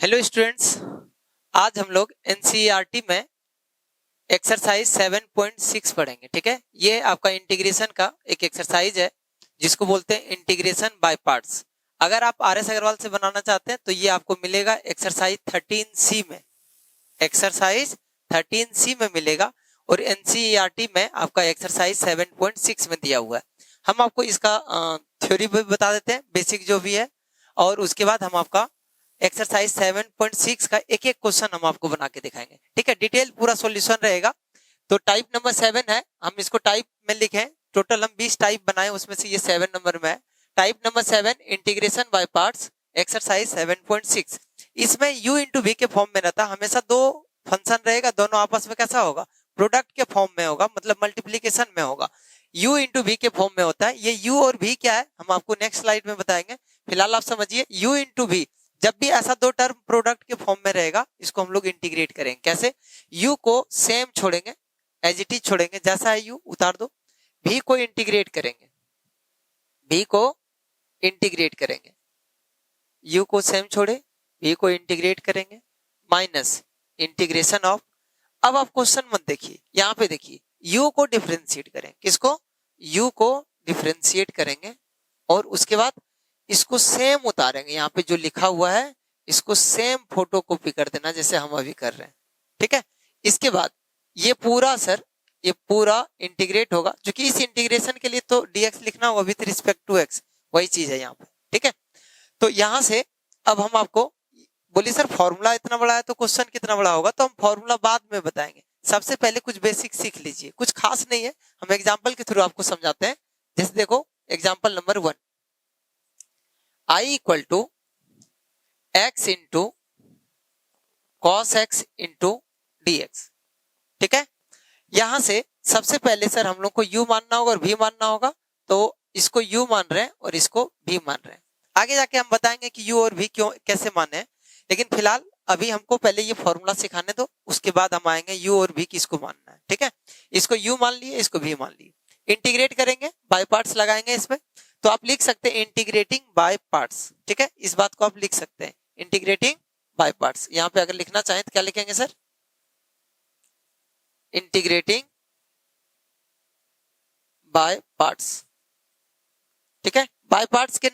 Hello students, आज हम लोग एनसीईआरटी में एक्सरसाइज 7.6 पढ़ेंगे। ठीक है, ये आपका इंटीग्रेशन का एक एक्सरसाइज है जिसको बोलते हैं इंटीग्रेशन बाय पार्ट्स। अगर आप आर एस अग्रवाल से बनाना चाहते हैं तो ये आपको मिलेगा एक्सरसाइज 13C में, एक्सरसाइज 13C में मिलेगा। और एनसीईआरटी में आपका एक्सरसाइज 7.6 में दिया हुआ है। हम आपको इसका थ्योरी भी बता देते हैं, बेसिक जो भी है, और उसके बाद हम आपका एक्सरसाइज 7.6 का एक एक क्वेश्चन हम आपको बना के दिखाएंगे। ठीक है, डिटेल पूरा सॉल्यूशन रहेगा। तो टाइप नंबर 7 है, हम इसको टाइप में लिखें। टोटल हम 20 टाइप बनाए, उसमें से ये 7 नंबर में है। Type number 7 integration by parts, exercise 7.6। इसमें u इंटू वी के फॉर्म में रहता है। हमेशा दो फंक्शन रहेगा, दोनों आपस में कैसा होगा, प्रोडक्ट के फॉर्म में होगा, मतलब मल्टीप्लीकेशन में होगा। u इंटू वी के फॉर्म में होता है। ये u और v क्या है हम आपको नेक्स्ट स्लाइड में बताएंगे। फिलहाल आप समझिए u इंटू वी, जब भी ऐसा दो टर्म प्रोडक्ट के फॉर्म में रहेगा इसको हम लोग इंटीग्रेट करेंगे। कैसे? u को सेम छोड़ेंगे, एज इट इज छोड़ेंगे, जैसा है u उतार दो। v को इंटीग्रेट करेंगे, v को इंटीग्रेट करेंगे, u को सेम छोड़े, v को इंटीग्रेट करेंगे, माइनस इंटीग्रेशन ऑफ। अब आप क्वेश्चन मत देखिए, यहां पे देखिए, u को डिफरेंशिएट करें। किसको? u को डिफरेंशिएट करेंगे और उसके बाद इसको सेम उतारेंगे। यहाँ पे जो लिखा हुआ है इसको सेम फोटो कॉपी कर देना, जैसे हम अभी कर रहे हैं। ठीक है, इसके बाद ये पूरा सर, ये पूरा इंटीग्रेट होगा, जो कि इस इंटीग्रेशन के लिए तो dx लिखना होगा विथ रिस्पेक्ट टू x, वही चीज है यहाँ पे। ठीक है, तो यहां से अब हम आपको बोलिए सर फॉर्मूला इतना बड़ा है तो क्वेश्चन कितना बड़ा होगा, तो हम फॉर्मूला बाद में बताएंगे। सबसे पहले कुछ बेसिक सीख लीजिए, कुछ खास नहीं है, हम एग्जाम्पल के थ्रू आपको समझाते हैं। जैसे देखो example number 1, I equal to x into cos X into dx। ठीक है, यहां से सबसे पहले सर हम लोग को u मानना होगा और v मानना होगा, तो इसको u मान रहे हैं और इसको v मान रहे हैं। आगे जाके हम बताएंगे कि u और v क्यों कैसे माने हैं, लेकिन फिलहाल अभी हमको पहले ये फॉर्मूला सिखाने दो, उसके बाद हम आएंगे u और v किसको मानना है। ठीक है, इसको u मान लिए, इसको v मान लिए, इंटीग्रेट करेंगे, बाय पार्ट्स लगाएंगे इसमें। तो आप लिख सकते हैं इंटीग्रेटिंग बाय पार्ट्स। ठीक है, इस बात को आप लिख सकते हैं इंटीग्रेटिंग बाय पार्ट्स। यहाँ पे अगर लिखना चाहें तो क्या लिखेंगे सर? Integrating by parts. ठीक है, बाय पार्ट्स के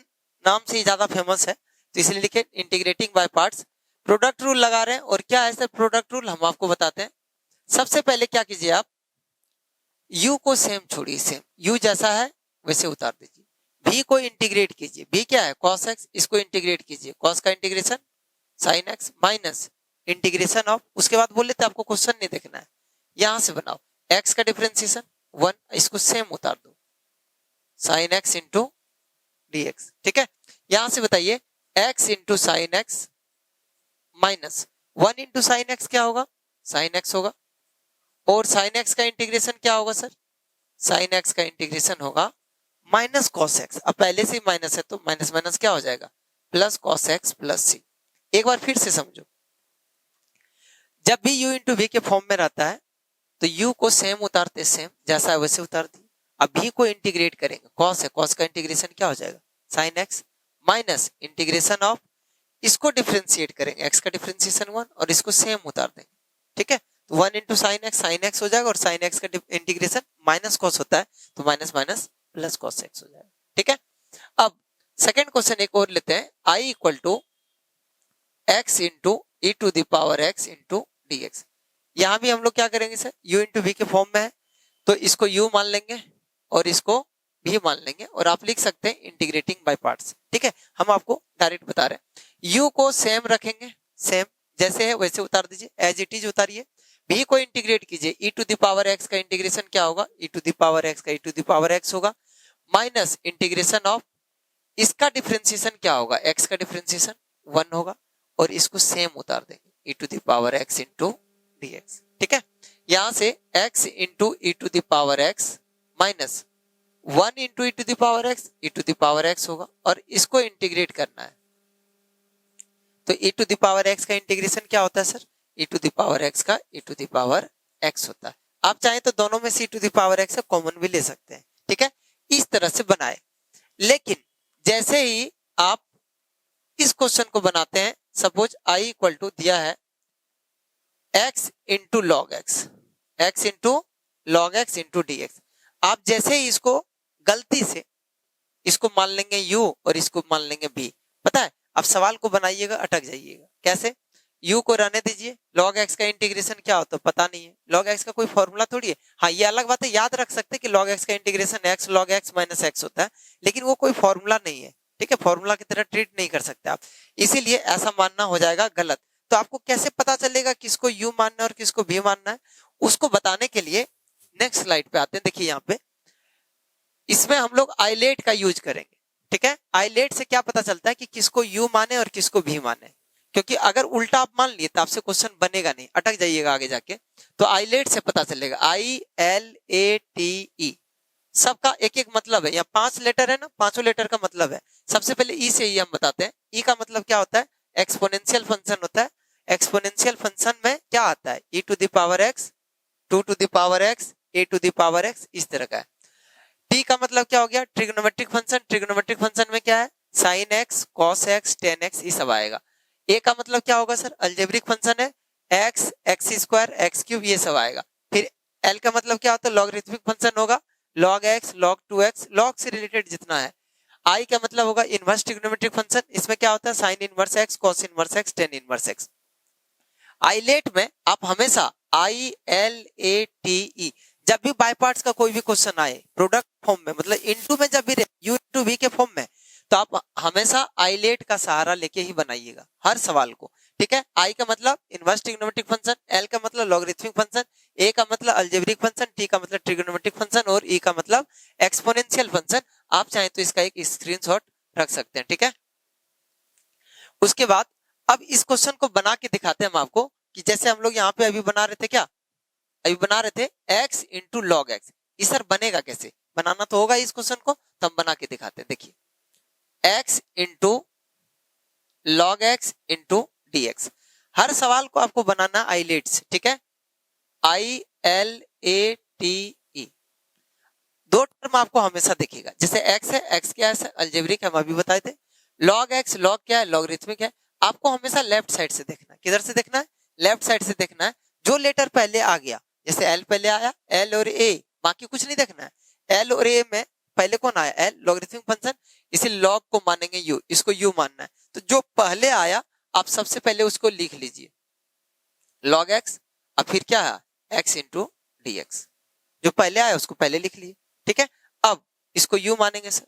नाम से ही ज्यादा फेमस है, तो इसलिए लिखे integrating by parts. Product rule लगा रहे हैं, और क्या है सर प्रोडक्ट रूल, हम आपको बताते हैं। सबसे पहले क्या कीजिए आप, u को सेम छोड़िए, सेम u जैसा है वैसे उतार दीजिए। v को इंटीग्रेट कीजिए, v क्या है cos x, इसको इंटीग्रेट कीजिए, cos का integration sin x, minus integration of. उसके बाद बोल लेते आपको क्वेश्चन नहीं देखना है, यहां से बनाओ x का डिफरेंशिएशन 1, इसको सेम उतार दो, sin x इंटू dx। ठीक है, यहां से बताइए x into sine x minus 1 into sine x क्या होगा, sin x होगा, और sin x का इंटीग्रेशन क्या होगा सर? sin x का इंटीग्रेशन होगा माइनस cos x। अब पहले से ही माइनस है तो माइनस माइनस क्या हो जाएगा, plus cos x plus c। एक बार फिर से समझो, जब भी u इंटू वी के फॉर्म में रहता है तो u को सेम उतारते, सेम जैसा है वैसे उतार दिए। अब v को इंटीग्रेट करेंगे, cos है, cos का इंटीग्रेशन क्या हो जाएगा, sin x, minus integration of, इसको डिफरेंशिएट करेंगे, x का डिफरेंशिएशन 1 और इसको सेम उतार देंगे। ठीक है, तो 1 इंटू साइन एक्स हो जाएगा, और साइन एक्स का इंटीग्रेशन माइनस कॉस होता है, तो minus minus plus cos x हो जाएगा। ठीक है, अब सेकेंड क्वेश्चन एक और लेते हैं, i equal to x into E to the power X into dx। यहां भी हम लोग क्या करेंगे सर, u इंटू वी के फॉर्म में है तो इसको u मान लेंगे और इसको v मान लेंगे, और आप लिख सकते हैं इंटीग्रेटिंग बाय पार्ट्स। ठीक है, हम आपको डायरेक्ट बता रहे हैं, u को सेम रखेंगे, सेम जैसे है वैसे उतार दीजिए, एज इट इज उतारिए। v को इंटीग्रेट कीजिए, e to the power x का इंटीग्रेशन क्या होगा, e to the power x का e to the power x होगा, माइनस इंटीग्रेशन ऑफ, इसका डिफरेंशिएशन क्या होगा, x का डिफरेंशिएशन 1 होगा, और इसको सेम उतार देंगे, e to the power x into dx। ठीक है, यहां से x into E to the power x minus 1 into E to the power x, E to the power x होगा, और इसको इंटीग्रेट करना है, तो e to the power x का इंटीग्रेशन क्या होता है sir, e to the power x का e to the power x होता है। आप चाहें तो दोनों में से e to the power x common भी ले सकते हैं। ठीक है, इस तरह से बनाए। लेकिन जैसे ही आप इस क्वेश्चन को बनाते हैं, सपोज आई इक्वल टू दिया है x into log x, x into log x into D x. आप जैसे ही इसको गलती से इसको मान लेंगे u और इसको मान लेंगे b, पता है आप सवाल को बनाइएगा अटक जाइएगा। कैसे? u को रहने दीजिए, log x का इंटीग्रेशन क्या होता है पता नहीं है, log x का कोई फॉर्मूला थोड़ी है। हाँ ये अलग बात है, याद रख सकते हैं कि log x का integration x log x minus x होता है, लेकिन वो कोई फॉर्मूला नहीं है, ठीक है, फॉर्मूला की तरह ट्रीट नहीं कर सकते आप, इसीलिए ऐसा मानना हो जाएगा गलत। तो आपको कैसे पता चलेगा किसको u मानना है और किसको v मानना है, उसको बताने के लिए नेक्स्ट स्लाइड पे आते हैं। देखिए यहाँ पे इसमें हम लोग आइलेट का यूज करेंगे, ठीक है। आइलेट से क्या पता चलता है कि किसको u माने और किसको v माने, क्योंकि अगर उल्टा आप मान लिए तो आपसे क्वेश्चन बनेगा नहीं, अटक जाइएगा आगे जाके। तो आइलेट से पता चलेगा, ILATE सबका एक एक मतलब है, यहाँ 5 लेटर है ना, 5 लेटर का मतलब है। सबसे पहले ई से ही हम बताते हैं। ई का मतलब क्या होता है? एक्सपोनेंशियल फंक्शन होता है। एक्सपोनेंशियल फंक्शन में क्या आता है? e to the power x, 2 to the power x, a to the power x, इस तरह का है। टी का मतलब क्या हो गया? Trigonometric function. ट्रिग्नोमेट्रिक फंक्शन में क्या है? Sine x, cos x, ten x, ये सब आएगा। ए का मतलब क्या होगा सर? अलजेब्रिक फंक्शन है, x, x square, x cube, ये सब आएगा। फिर एल का मतलब क्या होता है? लॉगरिथमिक फंक्शन होगा, log x, log 2x, log से रिलेटेड जितना है। आई का मतलब होगा इनवर्स ट्रिग्नोमेट्रिक फंक्शन, इसमें क्या होता है? Sine inverse X, cos inverse X, tan inverse X. ILATE में आप हमेशा ILATE जब भी बाय पार्ट्स का कोई भी क्वेश्चन आए प्रोडक्ट फॉर्म में, मतलब इनटू में जब भी यू टू वी के फॉर्म में, तो आप हमेशा आइलेट का सहारा लेके ही बनाइएगा हर सवाल को, ठीक है। आई का मतलब इनवर्स ट्रिग्नोमेट्रिक फंक्शन, एल का मतलब लॉगरिथमिक फंक्शन, ए का मतलब अलजेब्रिक फंक्शन, टी का मतलब ट्रिग्नोमेट्रिक फंक्शन और ई का मतलब एक्सपोनेंशियल फंक्शन। आप चाहें तो इसका एक स्क्रीनशॉट रख सकते हैं, ठीक है। उसके बाद अब इस क्वेश्चन को बना के दिखाते हैं हम आपको, कि जैसे हम लोग यहाँ पे अभी बना रहे थे, क्या अभी बना रहे थे? x into log x. ये सर बनेगा कैसे? बनाना तो होगा इस क्वेश्चन को, तो हम बना के दिखाते हैं। देखिए x into log x into D x. हर सवाल को आपको बनाना आइलेट्स, ठीक है, ILATE। दो टर्म आपको हमेशा दिखेगा, जैसे x है, x क्या है? अलजेब्रिक हम अभी बताए थे। log x, log क्या है? लॉगरिथमिक है। आपको हमेशा लेफ्ट साइड से देखना है। किधर से देखना है? लेफ्ट साइड से देखना है। जो लेटर पहले आ गया, जैसे L पहले आया, L और A, बाकी कुछ नहीं देखना है। L और A में पहले कौन आया? L, लॉगरिथमिक फंक्शन, इसे log को मानेंगे u, इसको u मानना है। तो जो पहले आया आप सबसे पहले उसको लिख लीजिए, log x, अब फिर क्या है? x into D x. जो पहले आया उसको पहले लिख लिए, ठीक है। अब इसको u मानेंगे सर,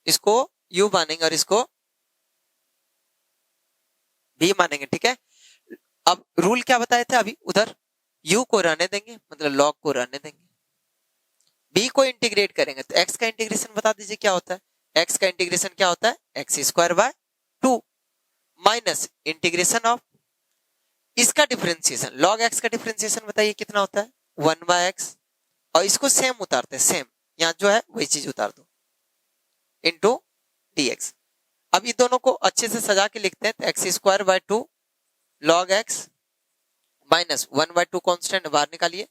इसको u मानेंगे और इसको v मानेंगे, ठीक है। अब रूल क्या बताए थे अभी? उधर u को रहने देंगे, मतलब log को रहने देंगे, b को इंटीग्रेट करेंगे तो x का इंटीग्रेशन बता दीजिए क्या होता है? x का इंटीग्रेशन क्या होता है? X square by 2 minus integration of इसका डिफरेंशिएशन, log x का डिफरेंशिएशन बताइए कितना होता है? 1 बाय एक्स, और इसको सेम उतारते हैं, सेम यहाँ जो है वही चीज उतार दो, इंटू dx। अब ये दोनों को अच्छे से सजा के लिखते हैं, तो X square by 2 log x minus 1 bye 2 constant बाहर निकालिए,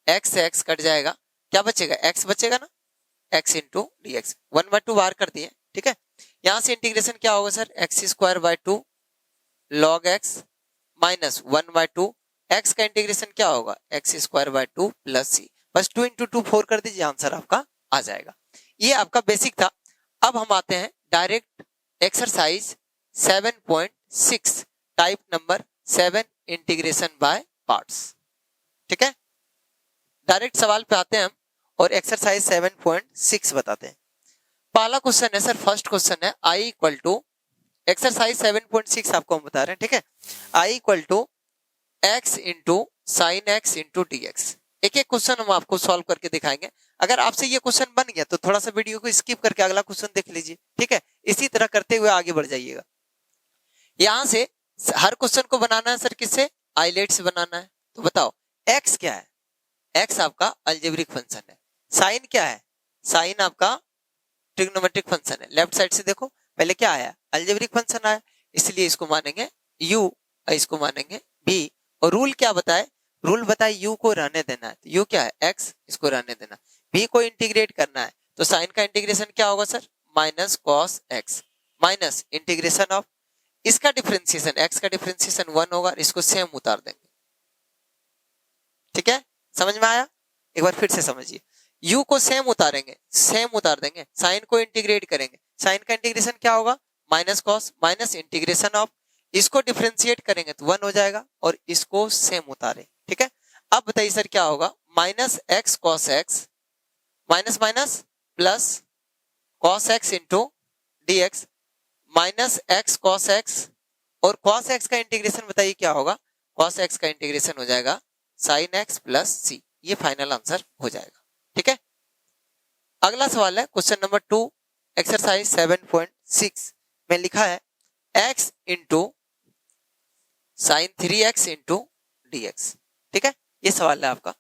x से x कट जाएगा, क्या बचेगा? x बचेगा ना, x into D X. 1 bye 2 बाहर कर दिए, ठीक है। यहां से इंटीग्रेशन क्या होगा sir? X square by 2 log x minus 1 bye 2, x का इंटीग्रेशन क्या होगा? एक्स स्क्वायर बाय 2 प्लस सी, बस 2 इंटू 2 4 कर दीजिए, आंसर आपका आ जाएगा। ये आपका बेसिक था। अब हम आते हैं direct exercise 7.6 type number 7 integration by parts, ठीक है। डायरेक्ट सवाल पे आते हैं हम और एक्सरसाइज 7.6 बताते हैं। पहला क्वेश्चन है सर, फर्स्ट क्वेश्चन है i इक्वल टू, एक्सरसाइज 7.6 आपको हम बता रहे हैं, ठीक है। i equal to x into sine X into D X. एक एक क्वेश्चन हम आपको सॉल्व करके दिखाएंगे। अगर आपसे ये क्वेश्चन बन गया तो थोड़ा सा वीडियो को स्किप करके अगला क्वेश्चन देख लीजिए, ठीक है। इसी तरह करते हुए आगे बढ़ जाइएगा। यहां से हर क्वेश्चन को बनाना है सर, किससे? आइलेट से बनाना है। तो बताओ x क्या है? x आपका अलजेब्रिक फंक्शन है। साइन क्या है? साइन आपका ट्रिग्नोमेट्रिक फंक्शन है। लेफ्ट साइड से देखो, पहले क्या आया? अलजेब्रिक फंक्शन आया, इसलिए इसको मानेंगे u और इसको मानेंगे b। और रूल क्या बताए? रूल बताए u को रहने देना है, तो u क्या है? x, इसको रहने देना। b को इंटीग्रेट करना है, तो साइन का इंटीग्रेशन क्या होगा sir? Minus cos x minus integration of इसका डिफरेंशिएशन x का डिफरेंशिएशन 1 होगा, इसको सेम उतार देंगे। ठीक है, समझ में आया? एक बार फिर से समझिए, u को सेम उतारेंगे, सेम उतार देंगे, साइन को इंटीग्रेट करेंगे, साइन का इंटीग्रेशन क्या होगा, minus cos minus integration of, इसको डिफरेंशिएट करेंगे तो 1 हो जाएगा और इसको सेम उतारे। ठीक है, अब बताइए सर क्या होगा, minus x cos x minus minus plus cos X into D x minus x cos x, और कॉस एक्स का इंटीग्रेशन बताइए क्या होगा, कॉस एक्स का इंटीग्रेशन हो जाएगा साइन एक्स प्लस सी, ये फाइनल आंसर हो जाएगा। ठीक है, अगला सवाल है क्वेश्चन नंबर 2 एक्सरसाइज 7.6 में लिखा है x into sign 3x into D x. ठीक है, ये सवाल है आपका।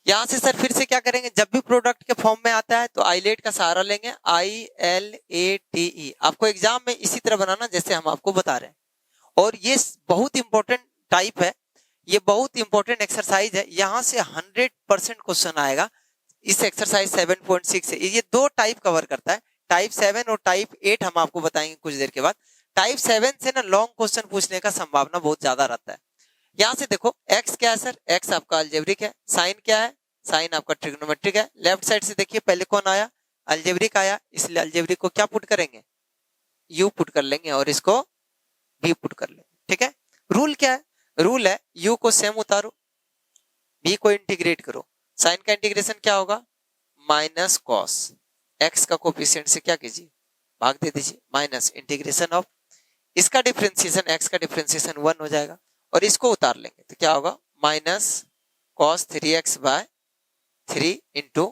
यहां से सर फिर से क्या करेंगे, जब भी प्रोडक्ट के फॉर्म में आता है तो आइलेट का सहारा लेंगे, ILATE। आपको एग्जाम में इसी तरह बनाना जैसे हम आपको बता रहे हैं, और ये बहुत इंपॉर्टेंट टाइप है, ये बहुत इंपॉर्टेंट एक्सरसाइज है, यहां से 100% क्वेश्चन आएगा इस एक्सरसाइज 7.6 से। ये दो टाइप कवर करता है, टाइप 7 और टाइप 8 हम आपको बताएंगे कुछ देर के बाद। टाइप 7 से ना लॉन्ग क्वेश्चन पूछने का संभावना बहुत ज्यादा रहता है। यहां से देखो x क्या है सर, x आपका अलजेब्रिक है, साइन क्या है, साइन आपका ट्रिग्नोमेट्रिक है। लेफ्ट साइड से देखिए पहले कौन आया, अलजेब्रिक आया, इसलिए अलजेब्रिक को क्या पुट करेंगे, u पुट कर लेंगे और इसको v पुट कर लेंगे। ठीक है, रूल क्या है, रूल है u को सेम उतारो, v को इंटीग्रेट करो, साइन का इंटीग्रेशन क्या होगा, माइनस कॉस x का कोफिशिएंट से क्या कीजिए, भाग दे दीजिए, माइनस इंटीग्रेशन ऑफ, इसका डिफरेंशिएशन x का डिफरेंशिएशन 1 हो जाएगा और इसको उतार लेंगे तो क्या होगा, minus cos 3x by 3 into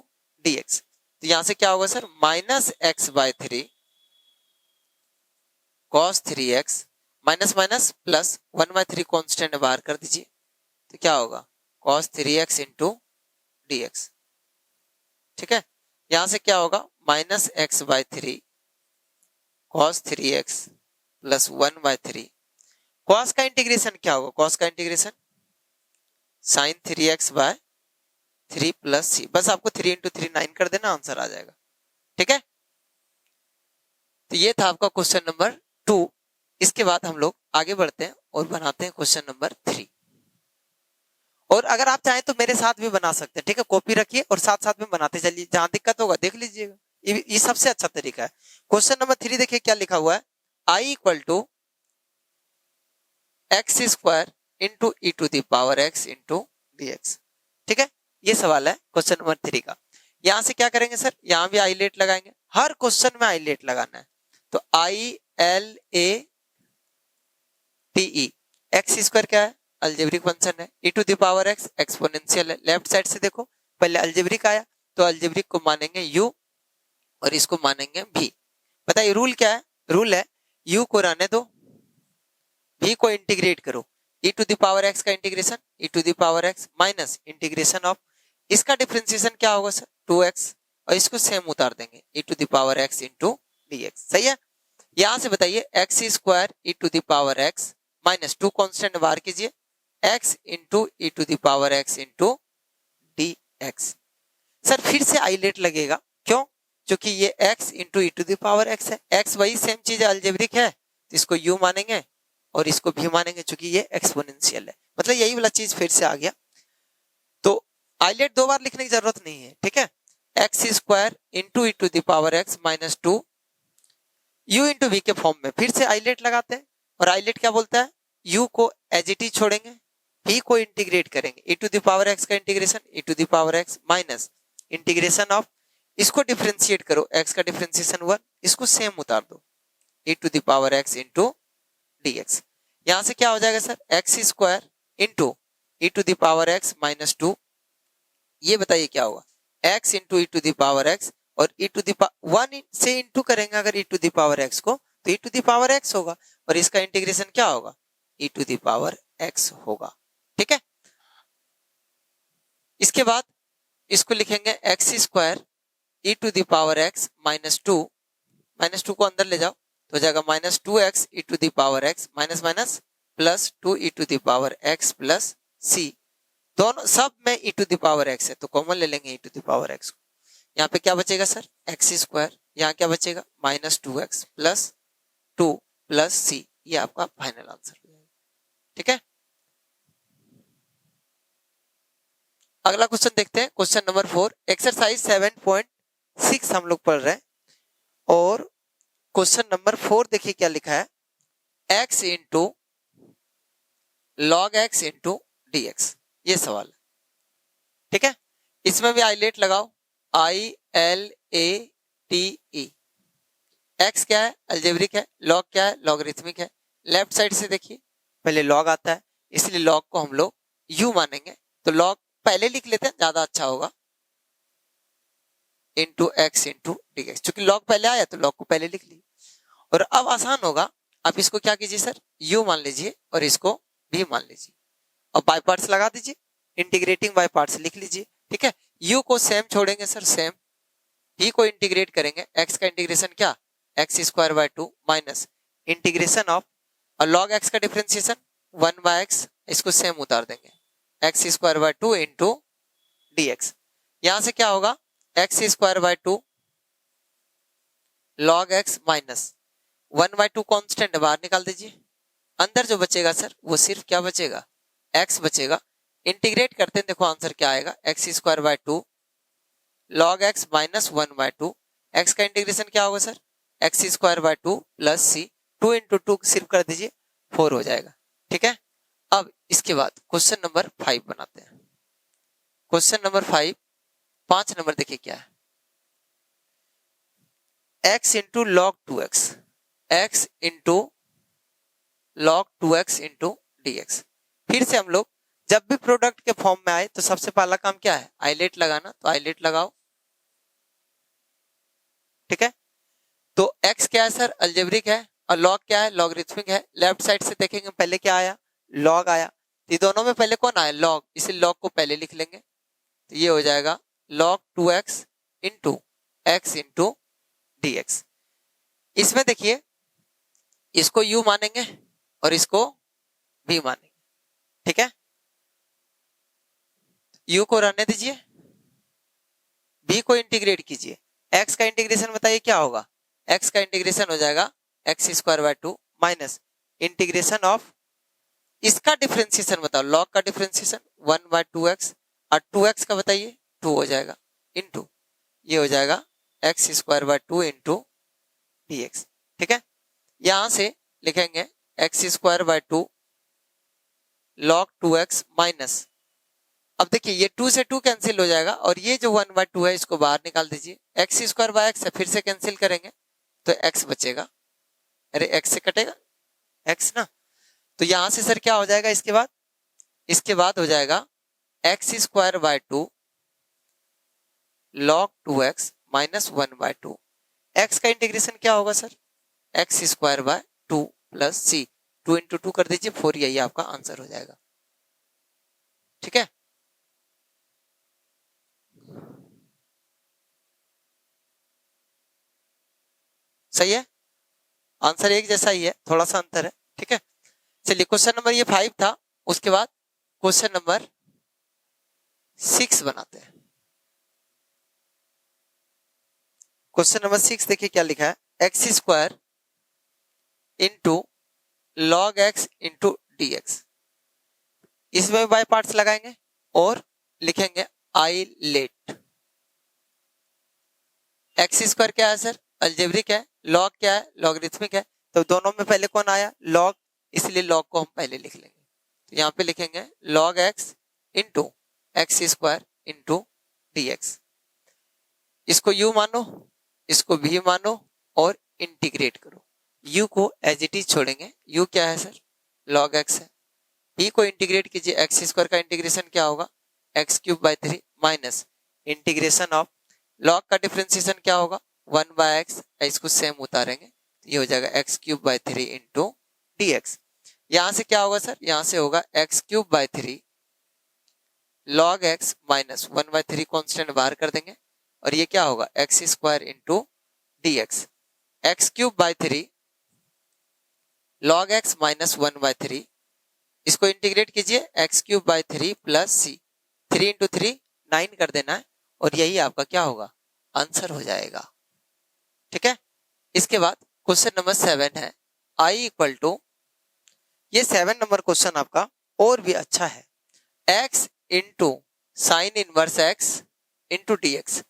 D x. तो यहां से क्या होगा sir, minus x by 3 cos 3x minus minus plus 1 by 3 constant बाहर कर दीजिए तो क्या होगा, cos 3x into D x. ठीक है, यहां से क्या होगा, minus x by 3 cos 3x plus 1 by 3, cos का इंटीग्रेशन क्या होगा, कॉस का integration sine 3x by 3 plus सी, बस आपको 3 इंटू 3 9 कर देना, आंसर आ जाएगा। ठीक है, तो ये था आपका क्वेश्चन नंबर 2। इसके बाद हम लोग आगे बढ़ते हैं और बनाते हैं क्वेश्चन नंबर 3। और अगर आप चाहें तो मेरे साथ भी बना सकते हैं। ठीक है, कॉपी रखिए और साथ साथ में बनाते चलिए, जहां दिक्कत होगा देख लीजिएगा, ये सबसे अच्छा तरीका है। क्वेश्चन नंबर 3 देखिए क्या लिखा हुआ है, I equal to x square into E to the power X into D x. ठीक है, ये सवाल है क्वेश्चन नंबर 3 का। यहां से क्या करेंगे सर, यहां भी आईलेट लगाएंगे, हर क्वेश्चन में आईलेट लगाना है, तो ILATE, एक्स स्क्वायर क्या है, अलजेब्रिक फंक्शन है, e to the power x exponential है। लेफ्ट साइड से देखो पहले अलजेब्रिक आया तो अलजेब्रिक को मानेंगे u और इसको मानेंगे v। बताइए रूल क्या है, रूल है u को रहने दो, v को इंटीग्रेट करो, e to the power x का integration e to the power x minus integration of, इसका डिफरेंशिएशन क्या होगा सर 2x, और इसको सेम उतार देंगे e to the power x into dx। सही है, यहां से बताइए x square E to the power x minus 2 constant बाहर कीजिए, x into E to the power x into D X. Sir फिर से आइलेट लगेगा, क्यों, क्योंकि ये x into E to the power x है, x वही सेम चीज है, अलजेब्रिक है, तो इसको u मानेंगे और इसको भी मानेंगे क्योंकि ये एक्सपोनेंशियल है, मतलब यही वाला चीज फिर से आ गया। तो आइलेट 2 बार लिखने की जरूरत नहीं है। ठीक है, x square into E to the power x minus 2 u into v के फॉर्म में फिर से आइलेट लगाते हैं, और आइलेट क्या बोलता है, u को एज इट इज छोड़ेंगे, v को इंटीग्रेट करेंगे, e to the power x का integration e to the power x minus integration of, इसको डिफरेंशिएट करो, x का डिफरेंशिएशन 1, इसको सेम उतार दो, e to the power x into dx। यहां से क्या हो जाएगा sir, x square into E to the power x minus 2, ये बताइए क्या होगा, x into E to the power x, और e टू द 1 से इंटू करेंगे अगर e to the power x को तो e to the power x होगा, और इसका इंटीग्रेशन क्या होगा, e to the power x होगा। ठीक है, इसके बाद इसको लिखेंगे x square E to the power x minus 2 को अंदर ले जाओ तो हो जाएगा minus 2x e to the power x minus minus plus 2 e to the power x plus c, दोनों सब में ई टू द पावर x है तो कॉमन ले लेंगे ई टू द पावर x को। यहाँ पे क्या बचेगा सर, एक्स स्क्वायर, यहाँ क्या बचेगा minus 2x plus 2 plus c, ये आपका फाइनल आंसर हो जाएगा। ठीक है, अगला क्वेश्चन देखते हैं। क्वेश्चन नंबर 4, एक्सरसाइज 7.6 हम लोग पढ़ रहे हैं और क्वेश्चन नंबर 4 देखिए क्या लिखा है, x into log x into D x, ये सवाल है। ठीक है, इसमें भी आइलेट लगाओ, ILATE। एक्स क्या है, अलजेब्रिक है, लॉग क्या है, लॉगरिथमिक है। लेफ्ट साइड से देखिए, पहले लॉग आता है, इसलिए लॉग को हम लोग u मानेंगे, तो लॉग पहले लिख लेते हैं, ज्यादा अच्छा होगा, into x into D x. चूंकि लॉग पहले आया तो लॉग को पहले लिख ली। और अब आसान होगा, आप इसको क्या कीजिए सर, u मान लीजिए और इसको v मान लीजिए, अब बाय पार्ट्स लगा दीजिए, इंटीग्रेटिंग बाय पार्ट्स लिख लीजिए। ठीक है, u को सेम छोड़ेंगे सर, सेम, v को इंटीग्रेट करेंगे, x का इंटीग्रेशन क्या, x square by 2 minus integration of, और लॉग एक्स का डिफरेंशिएशन 1 बाय एक्स, इसको सेम उतार देंगे, x square by 2 into D x. यहां से क्या होगा, x square by 2 log x minus 1 bye 2 constant बाहर निकाल दीजिए, अंदर जो बचेगा सर वो सिर्फ क्या बचेगा, x बचेगा। इंटीग्रेट करते हैं, देखो आंसर क्या आएगा, x square by 2 log x minus 1 bye 2, x का इंटीग्रेशन क्या होगा sir, x square by 2 plus c, 2 into 2 सिर्फ कर दीजिए, 4 हो जाएगा। ठीक है, अब इसके बाद क्वेश्चन नंबर 5 बनाते हैं। क्वेश्चन नंबर 5, 5 नंबर देखिए क्या है, x into log 2x, x into log 2x into D x. फिर से हम लोग जब भी प्रोडक्ट के फॉर्म में आए तो सबसे पहला काम क्या है, आइलेट लगाना, तो आइलेट लगाओ। ठीक है, तो x क्या है सर, अलजेब्रिक है, और लॉग क्या है, लॉगरिथमिक है। लेफ्ट साइड से देखेंगे पहले क्या आया, लॉग आया, तो दोनों में पहले कौन आया, लॉग, इसलिए लॉग को पहले लिख लेंगे, तो ये हो जाएगा log 2x into x into D x. इसमें देखिए इसको u मानेंगे और इसको v मानेंगे। ठीक है, u को रहने दीजिए, v को इंटीग्रेट कीजिए, x का इंटीग्रेशन बताइए क्या होगा, x का इंटीग्रेशन हो जाएगा x square by 2 minus integration of, इसका डिफरेंशिएशन बताओ, लॉग का डिफरेंशिएशन 1 बाय 2x, और 2x का बताइए 2 हो जाएगा, इंटू ये हो जाएगा x square by 2 into D x. ठीक है, यहां से लिखेंगे x square by 2 log 2x minus, अब देखिए ये 2 से 2 कैंसिल हो जाएगा, और ये जो 1 बाय 2 है इसको बाहर निकाल दीजिए, एक्स स्क्वायर बाय एक्स है, फिर से कैंसिल करेंगे तो x बचेगा, अरे x से कटेगा x ना, तो यहां से सर क्या हो जाएगा, इसके बाद हो जाएगा x square by 2 log 2x minus 1 bye 2, x का इंटीग्रेशन क्या होगा sir, x square by 2 plus c, 2 into 2 कर दीजिए 4, यही आपका आंसर हो जाएगा। ठीक है, सही है, आंसर एक जैसा ही है, थोड़ा सा अंतर है। ठीक है, चलिए क्वेश्चन नंबर ये 5 था, उसके बाद क्वेश्चन नंबर 6 बनाते हैं। क्वेश्चन नंबर 6 देखिए क्या लिखा है, x square into log x into D x. इसमें बाय पार्ट्स लगाएंगे और लिखेंगे आई लेट। एक्स स्क्वायर क्या है सर, अलजेब्रिक है, लॉग क्या है, लॉगरिथमिक है, तो दोनों में पहले कौन आया, लॉग, इसलिए लॉग को हम पहले लिख लेंगे, तो यहाँ पे लिखेंगे log x into x square into D x. इसको u मानो, इसको v मानो और इंटीग्रेट करो, u को एज इट इज छोड़ेंगे, u क्या है सर, लॉग x है, v को इंटीग्रेट कीजिए, एक्स स्क्वायर का इंटीग्रेशन क्या होगा, x cube by 3 minus integration of, log का डिफरेंशिएशन क्या होगा 1 बाय एक्स, इसको सेम उतारेंगे, तो ये हो जाएगा x cube by 3 into D x. यहां से क्या होगा सर, यहां से होगा x cube by 3 log x minus 1 by 3 constant बाहर कर देंगे, और ये क्या होगा x square into D x, x cube by 3 log x minus 1 by 3, इसको इंटीग्रेट कीजिए, x cube by 3 plus c, 3 into 3 9 कर देना है, और यही आपका क्या होगा, आंसर हो जाएगा। ठीक है, इसके बाद क्वेश्चन नंबर 7 है, i इक्वल टू ये 7 नंबर क्वेश्चन आपका और भी अच्छा है। x into sine inverse x into D x.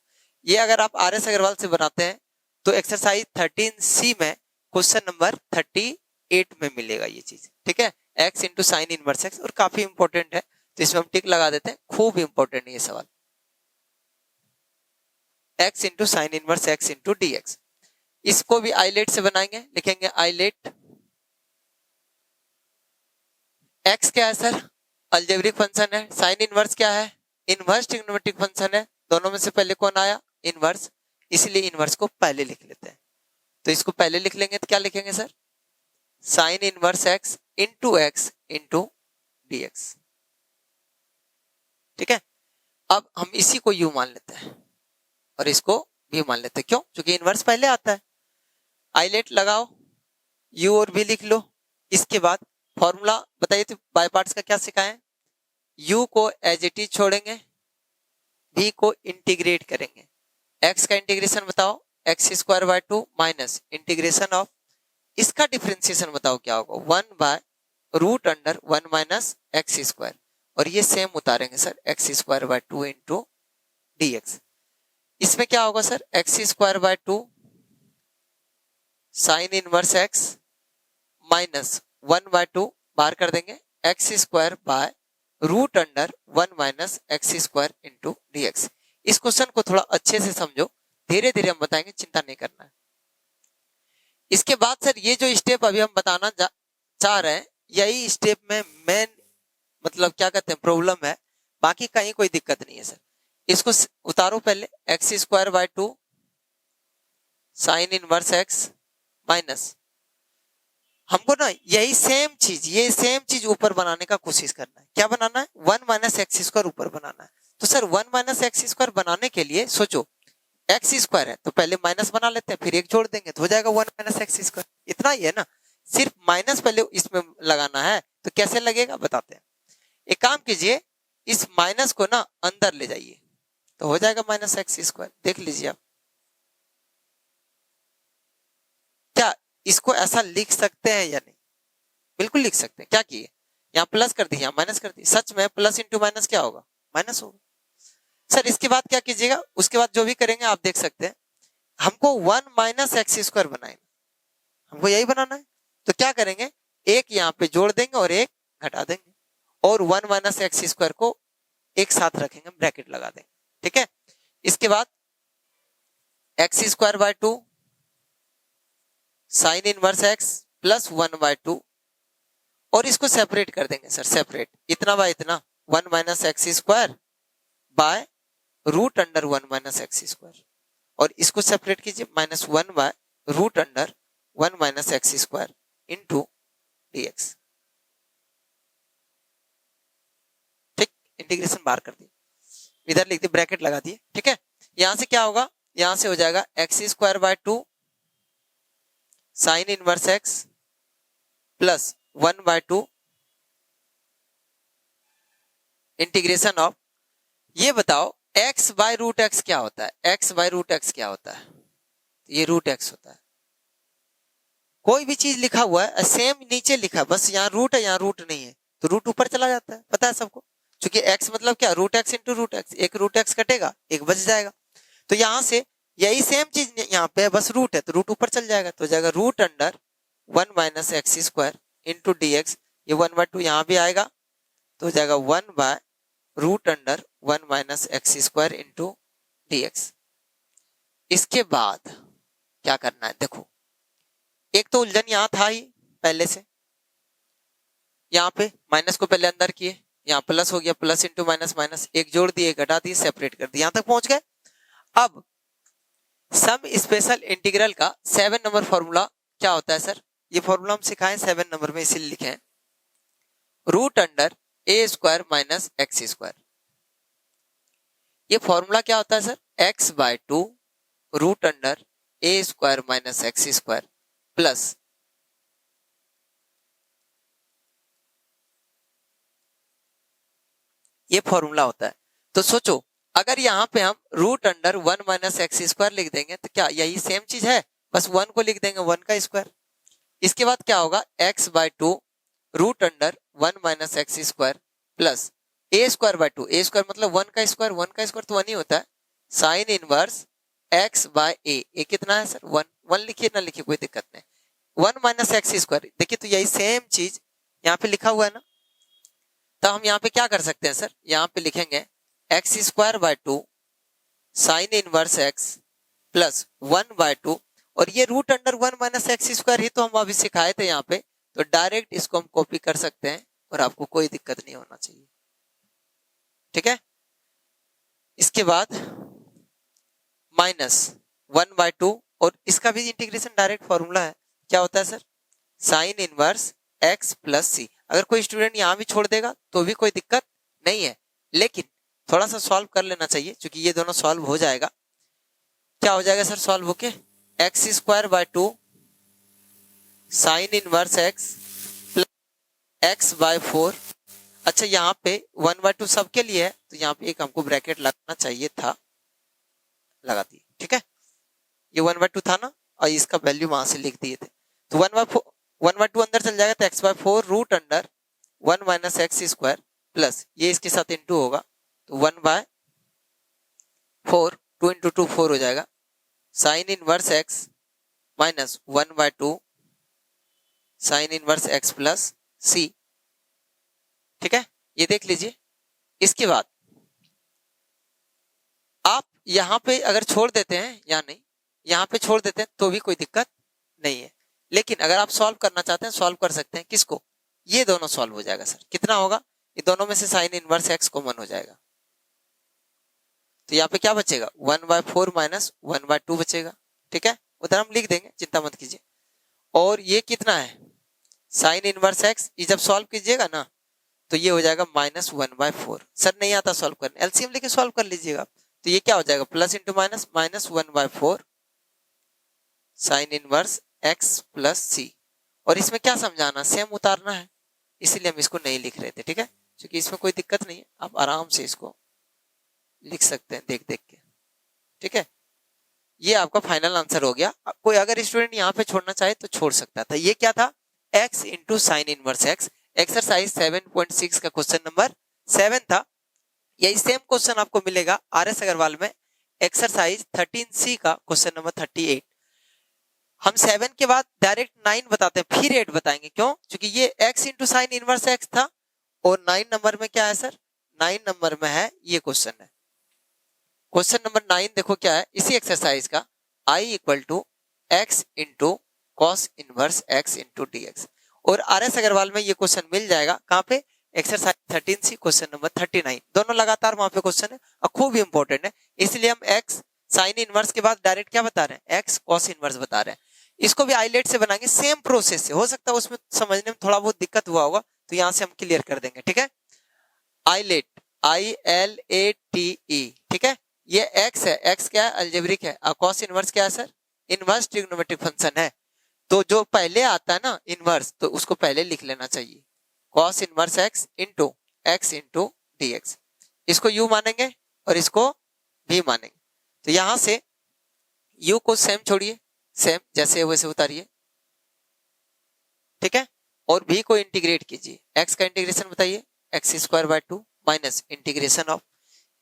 ये अगर आप आर एस अग्रवाल से बनाते हैं तो एक्सरसाइज 13C में क्वेश्चन नंबर 38 में मिलेगा ये चीज, ठीक है। x into sine inverse x, और काफी इंपॉर्टेंट है तो इसमें हम टिक लगा देते हैं, खूब इंपॉर्टेंट है ये सवाल। x into sine inverse x into D x. इसको भी आइलेट से बनाएंगे, लिखेंगे आइलेट x क्या है सर, अलजेब्रिक फंक्शन है। साइन इनवर्स क्या है, इनवर्स ट्रिग्नोमेट्रिक फंक्शन है। दोनों में से पहले कौन आया, इनवर्स, इसलिए इनवर्स को पहले लिख लेते हैं। तो इसको पहले लिख लेंगे तो क्या लिखेंगे sir, sine inverse x into D x, ठीक है। अब हम इसी को u मान लेते हैं और इसको v मान लेते हैं, क्यों, क्योंकि इनवर्स पहले आता है। आइलेट लगाओ, u और v लिख लो। इसके बाद फॉर्मूला बताइए तो बाय पार्ट्स का क्या सिखाएं, u को एज इट इज छोड़ेंगे, v को इंटीग्रेट करेंगे। x का इंटीग्रेशन बताओ, x square by 2 minus integration of, इसका डिफरेंशिएशन बताओ क्या होगा, 1 by root under 1 minus x square, और ये सेम उतारेंगे sir, x square by 2 into D x. इसमें क्या होगा sir, x square by 2 sine inverse x minus 1 bye 2 बाहर कर देंगे, x square by root under 1 minus x square into D x. इस क्वेश्चन को थोड़ा अच्छे से समझो, धीरे धीरे हम बताएंगे, चिंता नहीं करना है। इसके बाद सर ये जो स्टेप अभी हम बताना चाह रहे हैं, यही स्टेप में मेन मतलब क्या कहते हैं प्रॉब्लम है, बाकी कहीं कोई दिक्कत नहीं है सर। इसको उतारो पहले, x square by 2 sine inverse x minus, हमको ना यही सेम चीज, ये सेम चीज ऊपर बनाने का कोशिश करना है। क्या बनाना है, 1 माइनस एक्स स्क्वायर ऊपर बनाना है। तो सर 1 माइनस एक्स स्क्वायर बनाने के लिए सोचो, एक्स स्क्वायर है तो पहले माइनस बना लेते हैं, फिर एक जोड़ देंगे तो हो जाएगा 1 माइनस एक्स स्क्वायर। इतना ही है ना, सिर्फ माइनस पहले इसमें लगाना है। तो कैसे लगेगा बताते हैं। एक काम कीजिए, इस माइनस को ना अंदर ले जाइए तो हो जाएगा माइनस एक्स स्क्वायर। देख लीजिए आप, क्या इसको ऐसा लिख सकते हैं या नहीं, बिल्कुल लिख सकते हैं। क्या किए, यहाँ प्लस कर दिया, यहाँ माइनस कर दिया, सच में प्लस इंटू माइनस क्या होगा, माइनस होगा सर। इसके बाद क्या कीजिएगा, उसके बाद जो भी करेंगे आप देख सकते हैं, हमको 1 माइनस एक्स स्क्वायर बनाएंगे, हमको यही बनाना है। तो क्या करेंगे, एक यहाँ पे जोड़ देंगे और एक घटा देंगे, और 1 माइनस एक्स स्क्वायर को एक साथ रखेंगे, ब्रैकेट लगा देंगे, ठीक है। इसके बाद x square by 2 sine inverse x plus 1 bye 2, और इसको सेपरेट कर देंगे सर, सेपरेट इतना बाय इतना, 1 minus x square by root under 1 minus x square, और इसको सेपरेट कीजिए, minus 1 by root under 1 minus x square into D x, ठीक। इंटीग्रेशन बाहर कर दिए, इधर लिख दिए, ब्रैकेट लगा दिए, ठीक है। यहां से क्या होगा, यहां से हो जाएगा x square by 2 sine inverse x plus 1 bye 2 integration of, ये बताओ x बाय रूट एक्स क्या होता है, x बाय रूट एक्स क्या होता है, ये रूट एक्स होता है। कोई भी चीज लिखा हुआ है सेम नीचे लिखा, बस यहाँ रूट है यहाँ रूट नहीं है, तो रूट ऊपर चला जाता है, पता है सबको, क्योंकि x मतलब क्या, root x into root x, एक रूट एक्स कटेगा एक बच जाएगा। तो यहाँ से यही सेम चीज यहाँ पे बस रूट है, तो रूट ऊपर चल जाएगा, तो हो जाएगा root under 1 minus x square into D x, ये 1 बाय 2 यहाँ भी आएगा, तो हो जाएगा 1 by root under 1 minus x square into D x. इसके बाद क्या करना है, देखो एक तो उलझन यहाँ था ही पहले से, यहाँ पे माइनस को पहले अंदर किए, यहाँ प्लस हो गया, प्लस इंटू माइनस माइनस, एक जोड़ दिए घटा दिए सेपरेट कर दिए, यहाँ तक पहुंच गए। अब सम स्पेशल इंटीग्रल का 7 नंबर फॉर्मूला क्या होता है सर, ये फॉर्मूला हम सिखाएं 7 नंबर में, इसीलिए लिखे root under a square minus x square. ये फॉर्मूला क्या होता है sir, x by 2 root under a square minus x square plus ये फॉर्मूला होता है। तो सोचो अगर यहाँ पे हम root under 1 minus x square लिख देंगे तो क्या यही सेम चीज है, बस 1 को लिख देंगे 1 का स्क्वायर। इसके बाद क्या होगा, x by 2 root under 1 minus x square plus a square by 2, a square मतलब 1 का स्क्वायर तो 1 ही होता है, sine inverse x by a कितना है सर 1, 1 लिखिए ना लिखिए कोई दिक्कत नहीं, 1 माइनस एक्स स्क्वायर, देखिए तो यही सेम चीज यहाँ पे लिखा हुआ है ना, तो हम यहाँ पे क्या कर सकते हैं सर, यहाँ पे लिखेंगे x square by 2 sine inverse x plus 1 bye 2, और ये root under 1 minus x square ही तो हम अभी सिखाए थे यहाँ पे, तो डायरेक्ट इसको हम कॉपी कर सकते हैं और आपको कोई दिक्कत नहीं होना चाहिए, ठीक है। इसके बाद माइनस 1 बाय 2, और इसका भी इंटीग्रेशन डायरेक्ट फॉर्मूला है, क्या होता है sir, sine inverse x plus c. अगर कोई स्टूडेंट यहाँ भी छोड़ देगा तो भी कोई दिक्कत नहीं है, लेकिन थोड़ा सा सॉल्व कर लेना चाहिए, क्योंकि ये दोनों सॉल्व हो जाएगा। क्या हो जाएगा सर सॉल्व होके, x square by 2 sine inverse x plus x by 4। अच्छा यहाँ पे 1 बाय 2 सबके लिए है, तो यहाँ पे एक हमको ब्रैकेट लगाना चाहिए था, लगा दिए, ठीक है। ये 1 बाय 2 था ना, और इसका वैल्यू वहां से लिख दिए थे, तो 1 बाय 2 अंदर चल जाएगा, तो x by 4 root under 1 minus x square plus ये इसके साथ इंटू होगा, तो 1 बाय 4, 2 इंटू 2 4 हो जाएगा, sine inverse x minus 1 bye 2 sine inverse x plus c, ठीक है, ये देख लीजिए। इसके बाद आप यहाँ पे अगर छोड़ देते हैं या नहीं, यहाँ पे छोड़ देते हैं तो भी कोई दिक्कत नहीं है, लेकिन अगर आप सॉल्व करना चाहते हैं सॉल्व कर सकते हैं, किसको, ये दोनों सॉल्व हो जाएगा सर, कितना होगा, ये दोनों में से साइन इनवर्स एक्स कॉमन हो जाएगा, तो यहाँ पे क्या बचेगा 1 बाय 4 माइनस 1 बाय 2 बचेगा, ठीक है, उधर हम लिख देंगे, चिंता मत कीजिए। और ये कितना है साइन इनवर्स एक्स, ये जब सॉल्व कीजिएगा ना तो ये हो जाएगा माइनस 1 बाय 4, सर नहीं आता सॉल्व करने, एलसीएम लेके सॉल्व कर लीजिएगा, तो ये क्या हो जाएगा plus into minus minus 1 by 4 sine inverse x plus c, और इसमें क्या समझाना, सेम उतारना है, इसीलिए हम इसको नहीं लिख रहे थे, ठीक है, क्योंकि इसमें कोई दिक्कत नहीं है, आप आराम से इसको लिख सकते हैं देख देख के, ठीक है। ये आपका फाइनल आंसर हो गया। कोई अगर स्टूडेंट यहाँ पे छोड़ना चाहे तो छोड़ सकता था। ये क्या था, x into sign inverse x, exercise 7.6 का क्वेश्चन नंबर 7 था। यही सेम क्वेश्चन आपको मिलेगा RS अग्रवाल में एक्सरसाइज 13C का क्वेश्चन नंबर 38। हम 7 के बाद डायरेक्ट 9 बताते हैं, फिर 8 बताएंगे, क्यों, क्योंकि ये x into sign inverse x था, और 9 नंबर में क्या है सर, 9 नंबर में है ये क्वेश्चन है। क्वेश्चन नंबर 9 देखो क्या है, इसी एक्सरसाइज का I equal to x into cos inverse x into D x, और RS अग्रवाल में ये क्वेश्चन मिल जाएगा कहाँ पे, एक्सरसाइज 13C क्वेश्चन नंबर 39, दोनों लगातार वहां पे क्वेश्चन है और खूब इंपॉर्टेंट है, इसलिए हम एक्स साइन इनवर्स के बाद डायरेक्ट क्या बता रहे हैं, एक्स कॉस इनवर्स बता रहे हैं। इसको भी आईलेट से बनाएंगे सेम प्रोसेस से, हो सकता है उसमें समझने में थोड़ा बहुत दिक्कत हुआ होगा, तो यहाँ से हम क्लियर कर देंगे, ठीक है। आईलेट ILATE, ठीक है, ये x है, x क्या है, अलजेब्रिक है, और कॉस इनवर्स क्या है सर, इनवर्स ट्रिग्नोमेट्रिक फंक्शन है, तो जो पहले आता है ना इनवर्स, तो उसको पहले लिख लेना चाहिए, cos inverse x into x into D x, इसको u मानेंगे और इसको v मानेंगे, तो यहां से u को सेम छोड़िए, सेम जैसे वैसे उतारिए, ठीक है, और v को इंटीग्रेट कीजिए, x का इंटीग्रेशन बताइए, x square by 2 minus integration of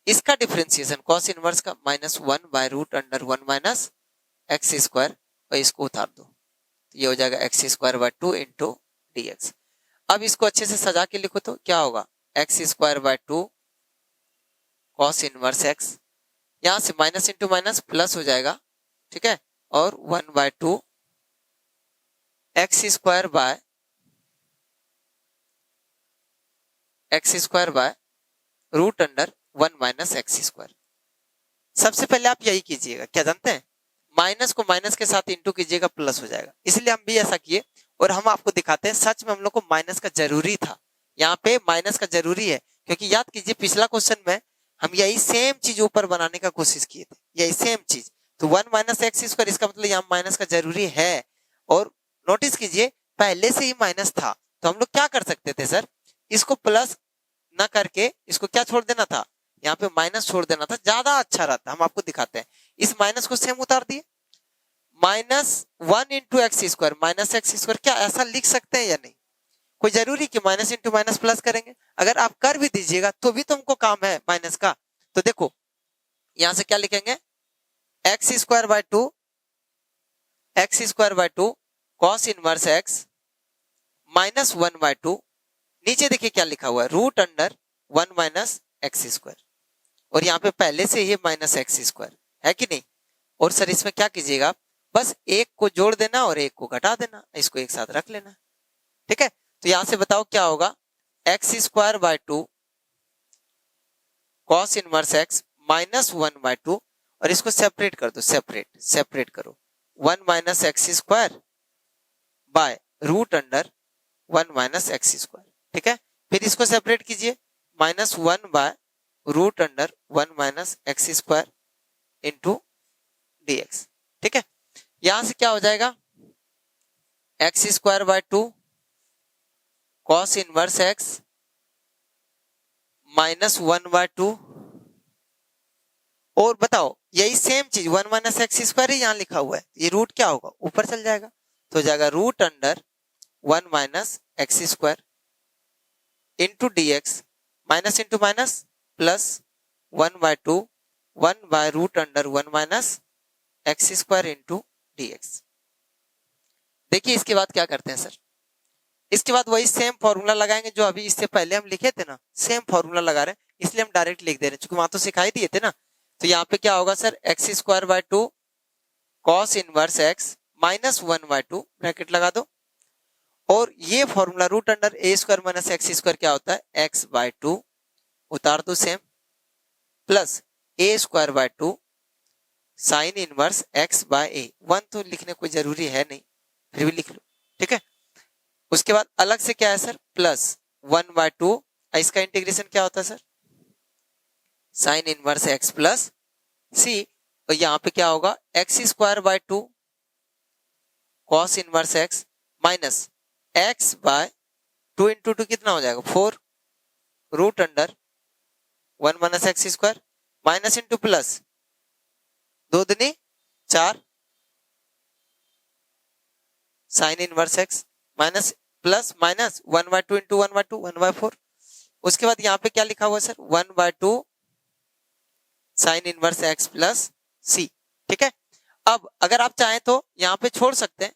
इसका डिफरेंशिएशन कॉस इनवर्स का -1 by root under 1 minus x square, और इसको उतार दो, तो ये हो जाएगा x square by 2 into D x. अब इसको अच्छे से सजा के लिखो तो क्या होगा, x square by 2 cos inverse x, यहां से माइनस इंटू माइनस प्लस हो जाएगा, ठीक है, और 1 bye 2 x square by root under 1 minus x square. सबसे पहले आप यही कीजिएगा, क्या जानते हैं, माइनस को माइनस के साथ इंटू कीजिएगा, प्लस हो जाएगा, इसलिए हम भी ऐसा किए, और हम आपको दिखाते हैं सच में हम लोग को माइनस का जरूरी था, यहाँ पे माइनस का जरूरी है, क्योंकि याद कीजिए पिछला क्वेश्चन में हम यही सेम चीज ऊपर बनाने का कोशिश किए थे, यही सेम चीज, तो 1 माइनस एक्स स्क्वायर, इसका मतलब यहाँ माइनस का जरूरी है, और नोटिस कीजिए पहले से ही माइनस था, तो हम लोग क्या कर सकते थे सर, इसको प्लस ना करके इसको क्या छोड़ देना था, यहाँ पे माइनस छोड़ देना था, ज्यादा अच्छा रहता, हम आपको दिखाते हैं। इस माइनस को सेम उतार दिए, -1 into x square minus x square, क्या ऐसा लिख सकते हैं या नहीं, कोई जरूरी कि माइनस इंटू माइनस प्लस करेंगे? अगर आप कर भी दीजिएगा तो भी तुमको काम है माइनस का। तो देखो यहां से क्या लिखेंगे, x square by two cos inverse x minus 1/2, नीचे देखिए क्या लिखा हुआ है, root under 1 minus x square, और यहाँ पे पहले से ही माइनस एक्स स्क्वायर है कि नहीं। और सर इसमें क्या कीजिएगा, बस एक को जोड़ देना और एक को घटा देना, इसको एक साथ रख लेना, ठीक है। तो यहां से बताओ क्या होगा, x square by two cos inverse x minus 1/2, और इसको सेपरेट कर दो, सेपरेट करो, 1 minus x square by root under 1 minus x square, ठीक है। फिर इसको सेपरेट कीजिए, minus 1 by root under 1 minus x square into dx, ठीक है। यहां से क्या हो जाएगा, x square by two cos inverse x minus 1/2, और बताओ यही सेम चीज 1 माइनस एक्स स्क्वायर ही यहां लिखा हुआ है, ये रूट क्या होगा, ऊपर चल जाएगा, तो हो जाएगा root under 1 minus x square into dx, minus into minus plus 1/2, 1 by root under 1 minus x square into dx। देखिए इसके बाद क्या करते हैं सर, इसके बाद वही सेम फॉर्मूला लगाएंगे जो अभी इससे पहले हम लिखे थे ना, सेम फॉर्मूला लगा रहे हैं, इसलिए हम डायरेक्ट लिख दे रहे हैं, क्योंकि वहां तो सिखाई दिए थे ना। तो यहाँ पे क्या होगा sir, x square by two cos inverse x minus 1/2 bracket लगा दो, और ये formula root under a square minus x square क्या होता है, एक्स बाय टू, उतार दो same, plus a square by two sine inverse x by a, 1 तो लिखने कोई जरूरी है नहीं, फिर भी लिख लो, ठीक है। उसके बाद अलग से क्या है सर, प्लस 1/2, इसका इंटीग्रेशन क्या होता है sir, sine inverse x plus c, और यहाँ पे क्या होगा, x square by two cos inverse x minus x by 2 into 2 कितना हो जाएगा 4, root under 1 minus x square minus into plus 2 दूनी 4 sine inverse x minus plus minus 1/2 into 1/2 1/4, उसके बाद यहाँ पे क्या लिखा हुआ है sir, 1/2 sine inverse x plus c, ठीक है। अब अगर आप चाहें तो यहाँ पे छोड़ सकते हैं,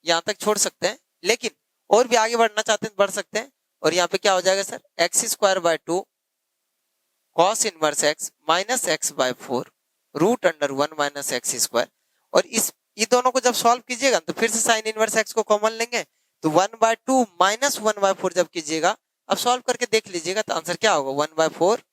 यहाँ तक छोड़ सकते हैं, लेकिन और भी आगे बढ़ना चाहते हैं बढ़ सकते हैं, और यहाँ पे क्या हो जाएगा sir, x square by two cos inverse x minus x by 4 root under 1 minus x square, और ये दोनों को जब सॉल्व कीजिएगा तो फिर से साइन इनवर्स एक्स को कॉमन लेंगे, तो 1/2 माइनस 1/4 जब कीजिएगा, अब सॉल्व करके देख लीजिएगा तो आंसर क्या होगा, 1/4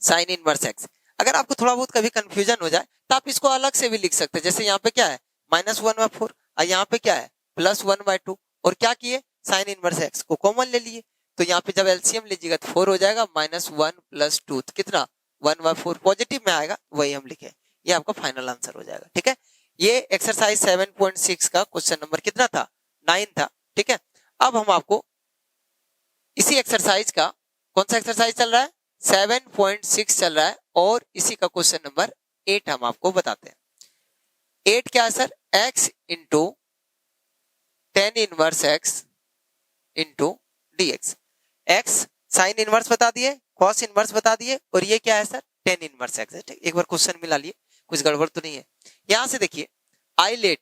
साइन इनवर्स एक्स। अगर आपको थोड़ा बहुत कभी कंफ्यूजन हो जाए तो आप इसको अलग से भी लिख सकते हैं, जैसे यहाँ पे क्या है माइनस 1/4 और यहाँ पे क्या है प्लस 1/2, और क्या किए साइन इनवर्स एक्स को कॉमन ले लिए, तो यहाँ पे जब एलसीएम लीजिएगा तो 4 हो जाएगा, -1 + 2 कितना 1/4 पॉजिटिव में आएगा, वही हम लिखे, ये आपका फाइनल आंसर हो जाएगा, ठीक है। ये एक्सरसाइज 7.6 का क्वेश्चन नंबर कितना था, 9 था, ठीक है। अब हम आपको इसी एक्सरसाइज का, कौन सा एक्सरसाइज चल रहा है 7.6 चल रहा है, और इसी का क्वेश्चन नंबर 8 हम आपको बताते हैं। 8 क्या है sir, x into tan inverse x into dx। x sine inverse बता दिए, कॉस इनवर्स बता दिए, और ये क्या है सर tan इनवर्स x है, ठीक। एक बार क्वेश्चन मिला लिए, कुछ गड़बड़ तो नहीं है। यहां से देखिए ILATE,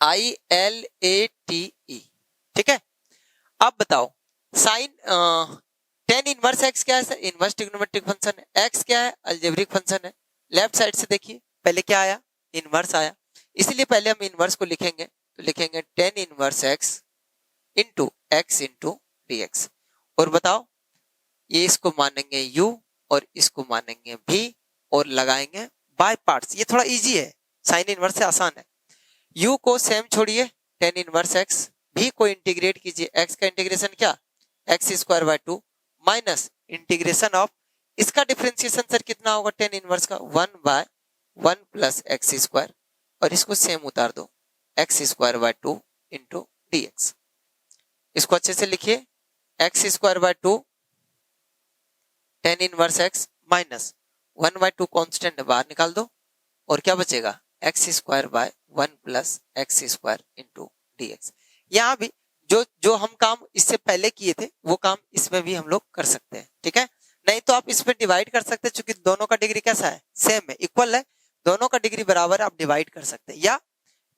ILATE, ठीक है। अब बताओ साइन tan इनवर्स x क्या है सर, इनवर्स ट्रिग्नोमेट्रिक फंक्शन है, x क्या है अलजेब्रिक फंक्शन है। लेफ्ट साइड से देखिए पहले क्या आया, इनवर्स आया, इसलिए पहले हम इनवर्स को लिखेंगे, तो लिखेंगे tan inverse x into x into dx, और बताओ ये इसको मानेंगे u और इसको मानेंगे v, और लगाएंगे बाय पार्ट्स, ये थोड़ा इजी है, साइन इनवर्स से आसान है। u को सेम छोड़िए tan इनवर्स x, v को इंटीग्रेट कीजिए, x का इंटीग्रेशन क्या x square by to minus integration of, इसका डिफरेंशिएशन सर कितना होगा tan इनवर्स का 1/1 + एक्स स्क्वायर, और इसको सेम उतार दो x square by two into dx। इसको अच्छे से लिखिए, x square by to tan inverse x minus 1/2 constant बाहर निकाल दो, और क्या बचेगा x square bye 1 + x square into dx। यहाँ भी जो जो हम काम इससे पहले किए थे वो काम इसमें भी हम लोग कर सकते हैं, ठीक है। नहीं तो आप इसमें डिवाइड कर सकते हैं, क्योंकि दोनों का डिग्री कैसा है, सेम है, इक्वल है, दोनों का डिग्री बराबर है, आप डिवाइड कर सकते हैं। या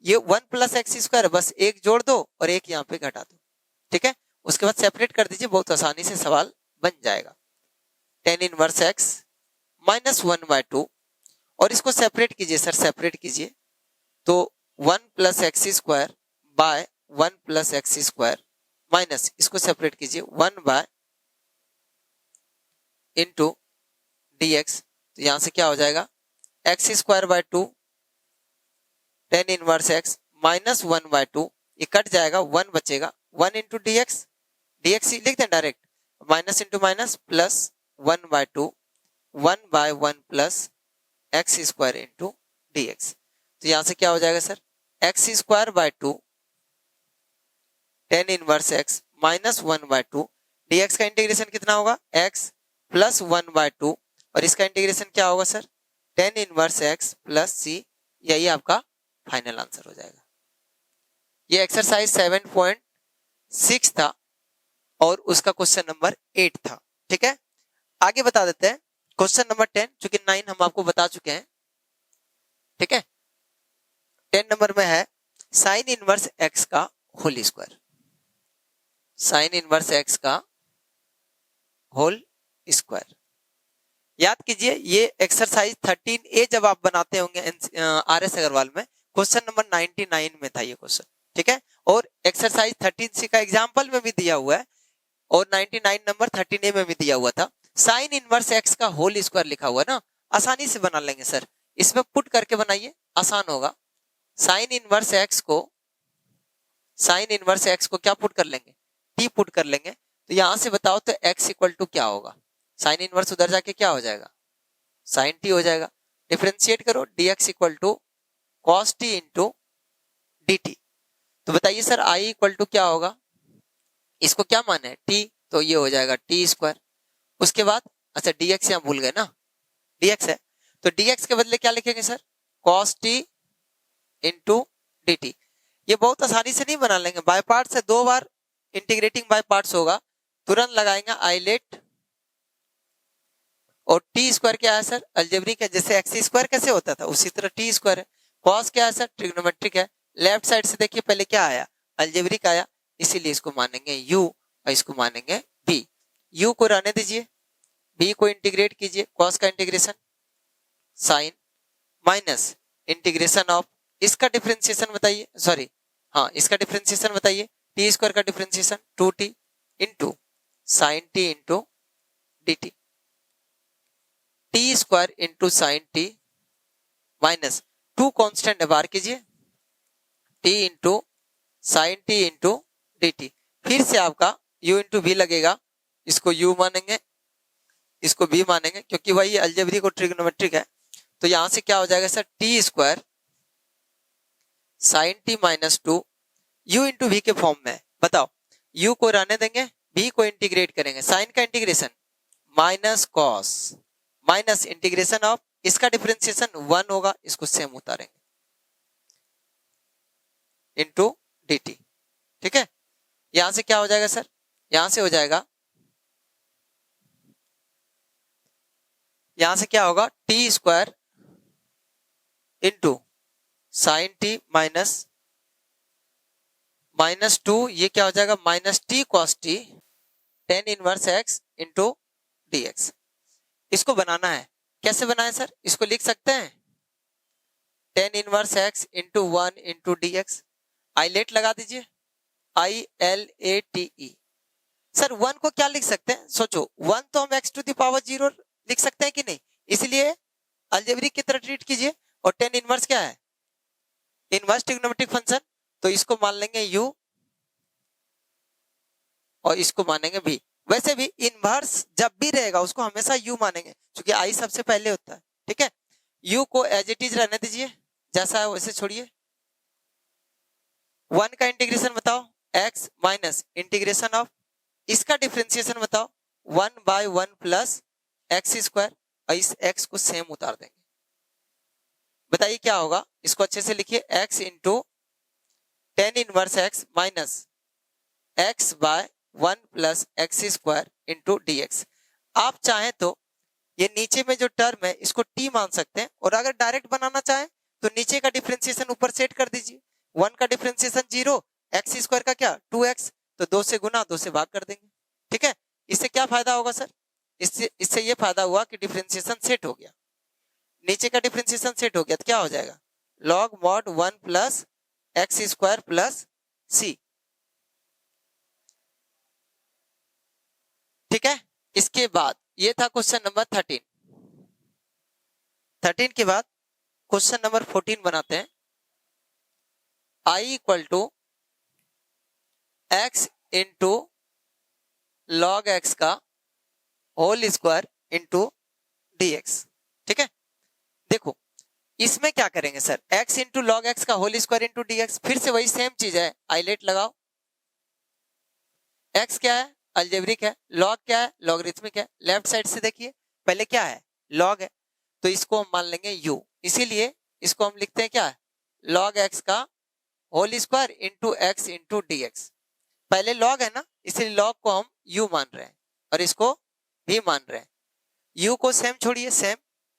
ये 1 प्लस एक्स स्क्वायर, बस एक जोड़ दो और एक यहाँ पे घटा दो, ठीक है। उसके बाद सेपरेट कर दीजिए, बहुत आसानी से सवाल बन जाएगा। टेन इनवर्स एक्स माइनस 1/2, और इसको सेपरेट कीजिए सर, सेपरेट कीजिए, तो 1 plus x square bye 1 plus x square minus, इसको सेपरेट कीजिए, 1 बाय इंटू डी एक्स, तो यहां से क्या हो जाएगा, x square by 2 tan inverse x minus 1/2, ये कट जाएगा, 1 बचेगा, 1 इंटू डी एक्स, लिख दें direct, minus into minus plus 1/2, 1 by 1 plus x square into D x, तो यहां से क्या हो जाएगा sir, x square by 2 tan inverse x minus 1/2, d x का इंटीग्रेशन कितना होगा, एक्स प्लस 1/2, और इसका इंटीग्रेशन क्या होगा sir, tan inverse x plus c, यही आपका फाइनल आंसर हो जाएगा। ये एक्सरसाइज 7.6 था और उसका क्वेश्चन नंबर 8 था, ठीक है। आगे बता देते हैं क्वेश्चन नंबर 10, चूंकि 9 हम आपको बता चुके हैं, ठीक है। 10 नंबर में है साइन इनवर्स एक्स का whole square, sine inverse x का होल स्क्वायर। याद कीजिए ये एक्सरसाइज 13A जब आप बनाते होंगे RS अग्रवाल में, क्वेश्चन नंबर 99 में था ये क्वेश्चन, ठीक है। और एक्सरसाइज 13C का एग्जाम्पल में भी दिया हुआ है, और 99 नंबर 13A में भी दिया हुआ था। साइन इनवर्स एक्स का होल स्क्वायर लिखा हुआ है ना, आसानी से बना लेंगे सर, इसमें पुट करके बनाइए, आसान होगा। साइन इनवर्स एक्स को क्या पुट कर लेंगे, टी पुट कर लेंगे, तो यहां से बताओ तो एक्स इक्वल टू क्या होगा, साइन इनवर्स उधर जाके क्या हो जाएगा, साइन टी हो जाएगा। डिफरेंशिएट करो, dx equal to cos t into d t, तो बताइए सर आई इक्वल टू क्या होगा, इसको क्या माने है टी, तो ये हो जाएगा टी स्क्वायर। उसके बाद अच्छा dx यहाँ भूल गए ना, dx है, तो dx के बदले क्या लिखेंगे sir, cos t into d T. ये बहुत आसानी से नहीं बना लेंगे, बाय पार्ट्स है, 2 बार इंटीग्रेटिंग बाय पार्ट्स होगा, तुरंत लगाएंगे आइलेट, और टी स्क्वायर क्या है सर, अलजेब्रिक है, जैसे एक्स स्क्वायर कैसे होता था उसी तरह टी स्क्वायर है। कॉस क्या है सर, ट्रिग्नोमेट्रिक है, लेफ्ट साइड से देखिए पहले क्या आया, अलजेब्रिक आया, इसीलिए इसको मानेंगे u और इसको मानेंगे b। u को रहने दीजिए, b को इंटीग्रेट कीजिए, कॉस का integration sine minus integration of, इसका डिफरेंशिएशन बताइए, सॉरी हाँ इसका डिफरेंशिएशन बताइए, टी स्क्वायर का differentiation 2t into sine t into d t, t square into sine t minus 2 constant है, बाहर कीजिए, t into sine t into d t, फिर से आपका u इंटू भी लगेगा, इसको u मानेंगे, इसको b मानेंगे, क्योंकि वही अलजेब्रिक और ट्रिग्नोमेट्रिक है, तो यहां से क्या हो जाएगा sir, T square sine t minus 2 u into v के फॉर्म में, बताओ u को रहने देंगे, v को इंटीग्रेट करेंगे, साइन का integration minus cos minus integration of, इसका डिफरेंशिएशन 1 होगा, इसको सेम उतारेंगे इंटू dt, ठीक है। यहां से क्या हो जाएगा सर, यहां से हो जाएगा, यहां से क्या होगा, T square into sine t minus 2, ये क्या हो जाएगा, minus T cos T ten inverse x into D x. इसको बनाना है, कैसे बनाए सर, इसको लिख सकते हैं tan inverse x into 1 into D x, ILATE लगा दीजिए, ILATE। सर 1 को क्या लिख सकते हैं, सोचो 1 तो हम x टू द पावर 0 लिख सकते हैं कि नहीं, इसलिए अलजेब्रिक की तरह ट्रीट कीजिए, और टेन इनवर्स क्या है, इनवर्स ट्रिग्नोमेट्रिक फंक्शन, तो इसको मान लेंगे u और इसको मानेंगे v। वैसे भी इनवर्स जब भी रहेगा उसको हमेशा u मानेंगे, क्योंकि i सबसे पहले होता है, ठीक है। u को एज इट इज रहने दीजिए, जैसा है वैसे छोड़िए, 1 का इंटीग्रेशन बताओ x माइनस इंटीग्रेशन ऑफ, इसका डिफरेंशिएशन बताओ 1 बाय 1 प्लस एक्स स्क्वायर, और इस x को सेम उतार देंगे, बताइए क्या होगा, इसको अच्छे से लिखिए, x into tan inverse x minus x by 1 plus x square into D x. आप चाहें तो ये नीचे में जो टर्म है इसको टी मान सकते हैं, और अगर डायरेक्ट बनाना चाहें तो नीचे का डिफरेंशिएशन ऊपर सेट कर दीजिए। 1 का डिफरेंशिएशन 0, एक्स स्क्वायर का क्या 2x, तो 2 से गुना 2 से भाग कर देंगे। ठीक है, इससे क्या फायदा होगा सर? इससे ये फायदा हुआ कि डिफरेंशिएशन सेट हो गया, नीचे का डिफरेंशिएशन सेट हो गया, तो क्या हो जाएगा log mod 1 plus x square plus c. ठीक है, इसके बाद ये था क्वेश्चन नंबर 13 के बाद क्वेश्चन नंबर 14 बनाते हैं। I equal to x into log x का whole square into D x. ठीक है, देखो इसमें क्या करेंगे sir, x into log x का whole square into D x, फिर से वही सेम चीज है, आइलेट लगाओ। x क्या है अलजेब्रिक है, log क्या है लॉगरिथमिक है। लेफ्ट साइड से देखिए, पहले क्या है log है, तो इसको हम मान लेंगे u, इसीलिए इसको हम लिखते हैं क्या है log x का whole square into x into D x. पहले log है ना, इसलिए log को हम u मान रहे हैं और इसको भी मान रहे हैं। u को सेम छोड़िए, सेम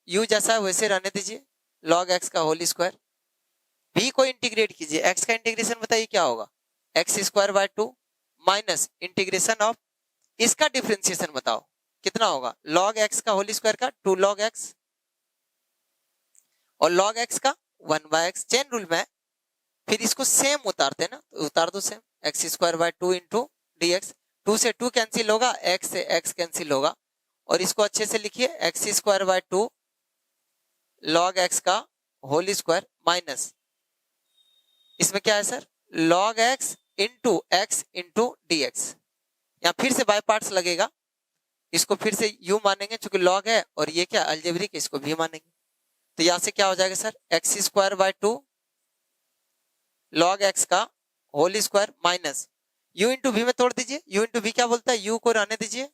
u जैसा है वैसे रहने दीजिए, log x का होल स्क्वायर। v को इंटीग्रेट कीजिए, x का इंटीग्रेशन बताइए क्या होगा, x square by 2 minus integration of इसका डिफरेंशिएशन बताओ कितना होगा, log x का होल स्क्वायर का 2 log x और log x का 1 बाय x। चेन रूल में फिर इसको सेम उतारते हैं ना, तो उतार दो same, x square by 2 into D x. 2 से 2 कैंसिल होगा, x से x कैंसिल होगा, और इसको अच्छे से लिखिए x square by 2 log x का होल स्क्वायर माइनस इसमें क्या है sir log x into D x. यहाँ फिर से बाय पार्ट्स लगेगा, इसको फिर से u मानेंगे चूंकि log है, और ये क्या अलजेब्रिक, इसको भी मानेंगे। तो यहाँ से क्या हो जाएगा sir x square by 2 log x का whole square minus u into v में तोड़ दीजिए, u इंटू वी क्या बोलता है, u को रहने दीजिए,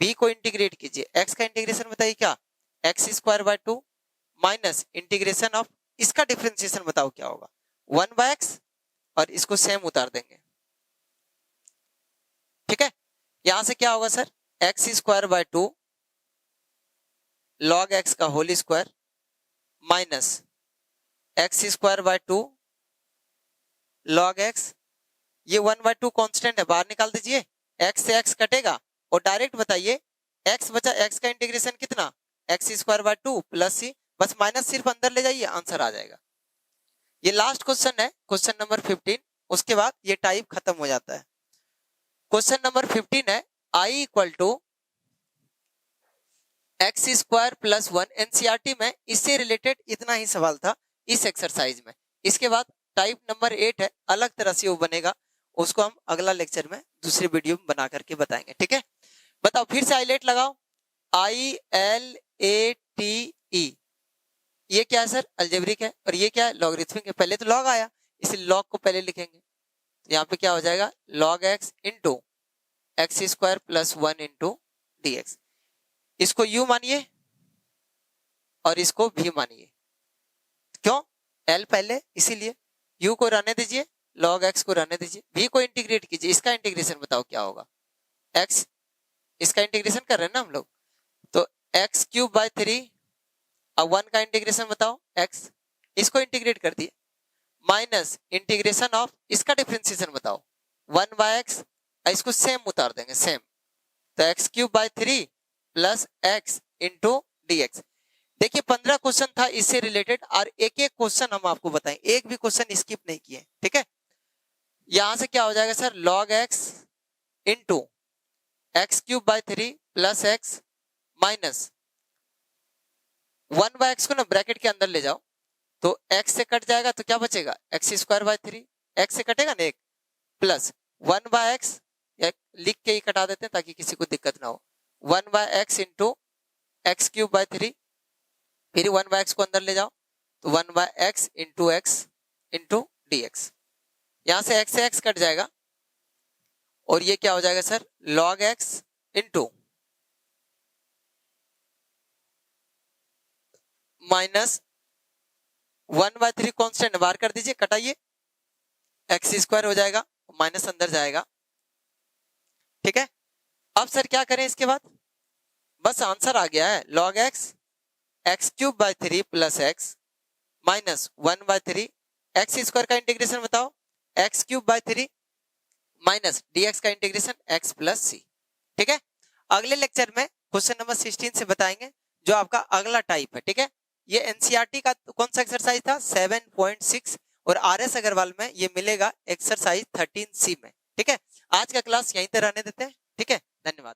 v को इंटीग्रेट कीजिए, x का इंटीग्रेशन बताइए क्या x square by 2 minus integration of इसका डिफरेंशिएशन बताओ क्या होगा 1 बाय एक्स, और इसको सेम उतार देंगे। ठीक है, यहां से क्या होगा sir x square by 2 log x का whole square minus x square by 2 log x, ये 1 बाय 2 कॉन्स्टेंट है, बाहर निकाल दीजिए, x से x कटेगा, और डायरेक्ट बताइए x बचा, x का इंटीग्रेशन कितना एक्स स्क्वायर बाय 2 प्लस सी, बस माइनस सिर्फ अंदर ले जाइए, आंसर आ जाएगा। ये लास्ट क्वेश्चन है, क्वेश्चन नंबर 15, उसके बाद ये टाइप खत्म हो जाता है। क्वेश्चन नंबर 15 है I equal to x square plus 1। NCERT में इससे रिलेटेड इतना ही सवाल था इस एक्सरसाइज में। इसके बाद टाइप नंबर 8 है, अलग तरह से वो बनेगा, उसको हम अगला लेक्चर में दूसरी वीडियो में बना करके बताएंगे। ठीक है, बताओ फिर से आइलेट लगाओ, ILATE, ये क्या है सर अलजेब्रिक है, और ये क्या है लॉगरिथमिक है। पहले तो लॉग आया, इसलिए लॉग को पहले लिखेंगे, यहाँ पे क्या हो जाएगा log x into x square plus 1 into D x. इसको u मानिए और इसको v मानिए, क्यों l पहले, इसीलिए u को रहने दीजिए, log x को रहने दीजिए, v को इंटीग्रेट कीजिए, इसका इंटीग्रेशन बताओ क्या होगा x, इसका इंटीग्रेशन कर रहे हैं ना हम लोग, तो एक्स क्यूब बाय 3, अब 1 का इंटीग्रेशन बताओ x, इसको इंटीग्रेट कर दिए, माइनस इंटीग्रेशन ऑफ इसका डिफरेंशिएशन बताओ 1 बाय एक्स, इसको सेम उतार देंगे सेम, तो x cube by 3 plus x into D x. देखिए 15 क्वेश्चन था इससे रिलेटेड, और एक एक क्वेश्चन हम आपको बताएं, एक भी क्वेश्चन स्किप नहीं किए। ठीक है, यहां से क्या हो जाएगा sir log x into x cube by 3 plus x minus 1 by x को ना ब्रैकेट के अंदर ले जाओ, तो x से कट जाएगा तो क्या बचेगा एक्स स्क्वायर बाय 3, x से कटेगा ना एक, प्लस 1 बाय एक्स, लिख के ही कटा देते हैं ताकि किसी को दिक्कत ना हो, 1 by x into x cube by 3, फिर 1 बाय एक्स को अंदर ले जाओ, तो 1 by x into D x, यहां से x कट जाएगा, और ये क्या हो जाएगा sir log x into minus 1 by 3 constant बाहर कर दीजिए, कटाइए, एक्स स्क्वायर हो जाएगा, माइनस अंदर जाएगा, ठीक है। अब सर क्या करें इसके बाद, बस आंसर आ गया है, log x x³/3 plus x minus 1/3 x square का इंटीग्रेशन बताओ, x³/3 माइनस dx का इंटीग्रेशन x प्लस सी। ठीक है, अगले लेक्चर में क्वेश्चन नंबर 16 से बताएंगे जो आपका अगला टाइप है। ठीक है, ये एनसीईआरटी का कौन सा एक्सरसाइज था, 7.6, और आरएस अग्रवाल में ये मिलेगा एक्सरसाइज 13C में। ठीक है, आज का क्लास यहीं पे रहने देते हैं। ठीक है, धन्यवाद।